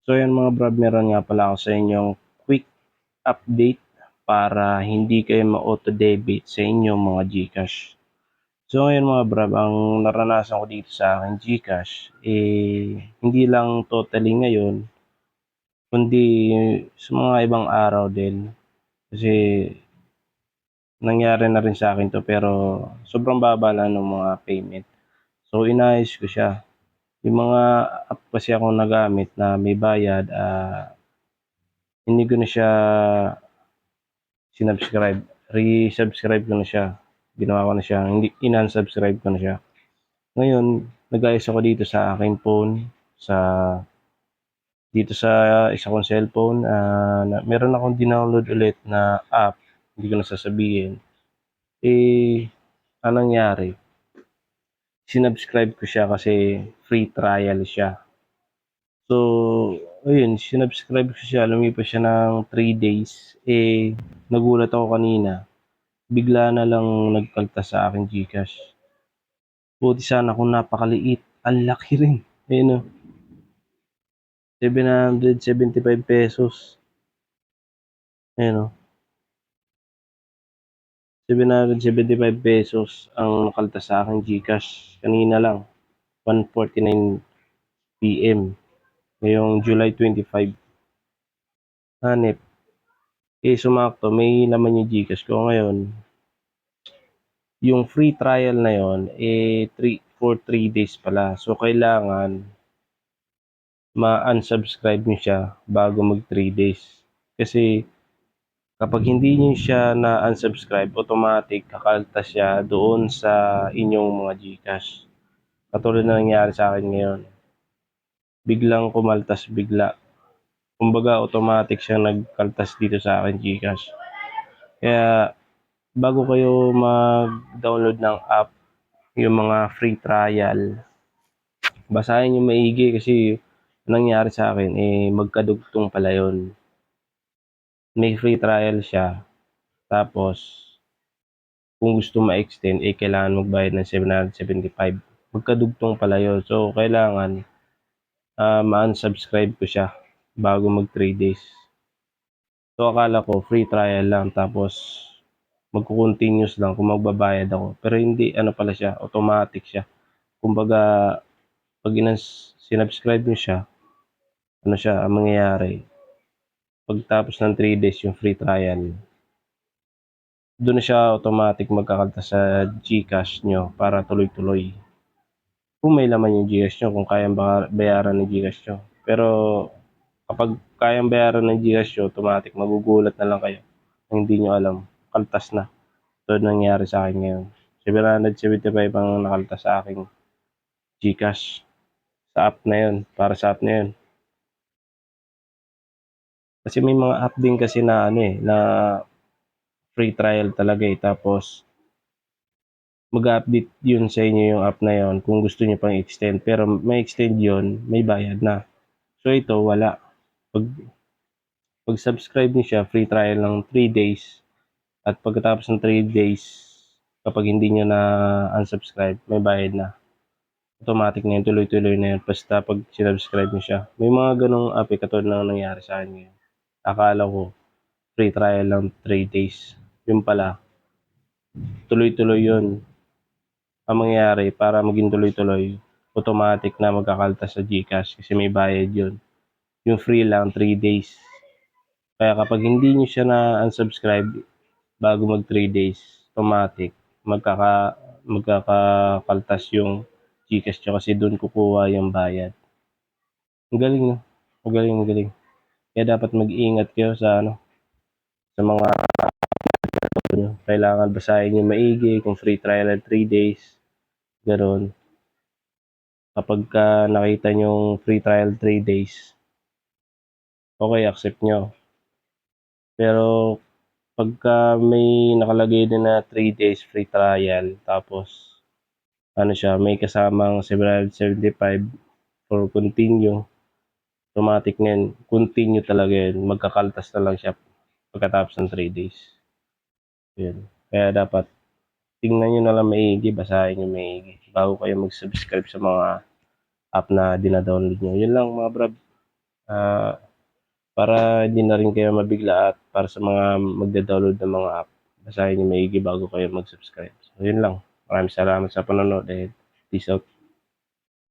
So ayan mga brad, meron nga pala ako sa inyong quick update para hindi kayo ma-auto debit sa inyong mga GCash. So ngayon mga brad, ang naranasan ko dito sa aking GCash, hindi lang totally ngayon, kundi sa mga ibang araw din. Kasi nangyari na rin sa akin to, pero sobrang baba lang ng mga payment. So inayos ko siya. Yung mga app kasi akong nagamit na may bayad, hindi ko na siya sinubscribe. Resubscribe ko na siya. Ginawa ko na siya, hindi inunsubscribe ko na siya. Ngayon, nag-ayos ako dito sa aking phone, sa dito sa isa kong cellphone, meron akong dinownload ulit na app, hindi ko na sasabihin. Anong nangyari? Sinubscribe ko siya kasi free trial siya. So, ayun, sinubscribe ko siya, lumipas siya ng 3 days. Nagulat ako kanina, bigla na lang nagkaltas sa aking GCash. Buti sana kung napakaliit, ang laki rin. Ayun o, ₱775. Ayun o, ₱775 ang nakaltas sa aking GCash kanina lang, 1:49 PM, ngayong July 25. Hanep, sumakto may laman yung GCash ko ngayon. Yung free trial na yon, for 3 days pala. So kailangan ma-unsubscribe niyo siya bago mag 3 days. Kasi kapag hindi niyo siya na-unsubscribe, automatic kakaltas siya doon sa inyong mga GCash. Katulad na nangyari sa akin ngayon. Biglang kumaltas bigla. Kumbaga automatic siyang nagkaltas dito sa akin GCash. Kaya bago kayo mag-download ng app, yung mga free trial, basahin niyo maigi kasi nangyari sa akin, magkadugtong pala yun. May free trial siya, tapos kung gusto ma-extend, kailangan magbayad ng ₱775. Magkadugtong pala yun. So kailangan ma-unsubscribe ko siya bago mag 3 days. So akala ko free trial lang, tapos magko-continuous lang kung magbabayad ako. Pero hindi, ano pala siya, automatic siya. Kumbaga, pag sinubscribe mo siya, ano siya, ang mangyayari, pagtapos ng 3 days yung free trial, doon na siya automatic magkakaltas sa GCash nyo para tuloy-tuloy. Kung may laman yung GCash nyo, kung kayang bayaran ng GCash nyo. Pero kapag kayang bayaran ng GCash nyo, automatic magugulat na lang kayo. Hindi nyo alam, kaltas na. Ito nangyari sa akin ngayon. 775 ang nakaltas sa aking GCash sa app na yun, para sa app na yun. Kasi may mga app din kasi na na free trial talaga tapos mag-update yun sa inyo yung app na yun kung gusto niyo pang extend, pero may extend yun, may bayad na. So ito wala. Pag subscribe niyo siya, free trial ng 3 days, at pagkatapos ng 3 days, kapag hindi niyo na unsubscribe, may bayad na. Automatic na yun, tuloy-tuloy na yun basta pag sinubscribe niyo siya. May mga ganong app katulad ng nangyari sa akin ngayon. Akala ko free trial lang 3 days. Yun pala, tuloy-tuloy yun. Ang mangyayari, para maging tuloy-tuloy, automatic na magkakaltas sa GCash kasi may bayad yun. Yung free lang, 3 days. Kaya kapag hindi nyo siya na-unsubscribe bago mag 3 days, automatic, magkakakaltas yung GCash nyo kasi doon kukuha yung bayad. Ang galing, no? Ang galing, ang galing. Kaya dapat mag-iingat kayo sa mga nyo. Kailangan basahin nyo maigi kung free trial at 3 days. Ganon. Kapag nakita nyo free trial 3 days, okay, accept nyo. Pero pagka may nakalagay din na 3 days free trial, tapos siya, may kasamang 775 for continue, automatic na yun. Continue talaga yun. Magkakaltas na lang siya pagkatapos ng 3 days. Yun. Kaya dapat tingnan nyo na lang maigi, basahin nyo maigi bago kayo mag-subscribe sa mga app na dinadownload nyo. Yun lang mga brad. Ah, para hindi na rin kayo mabigla at para sa mga magda-download ng mga app, basahin niyo maigi bago kayo mag-subscribe. So, yun lang. Maraming salamat sa panonood and peace out.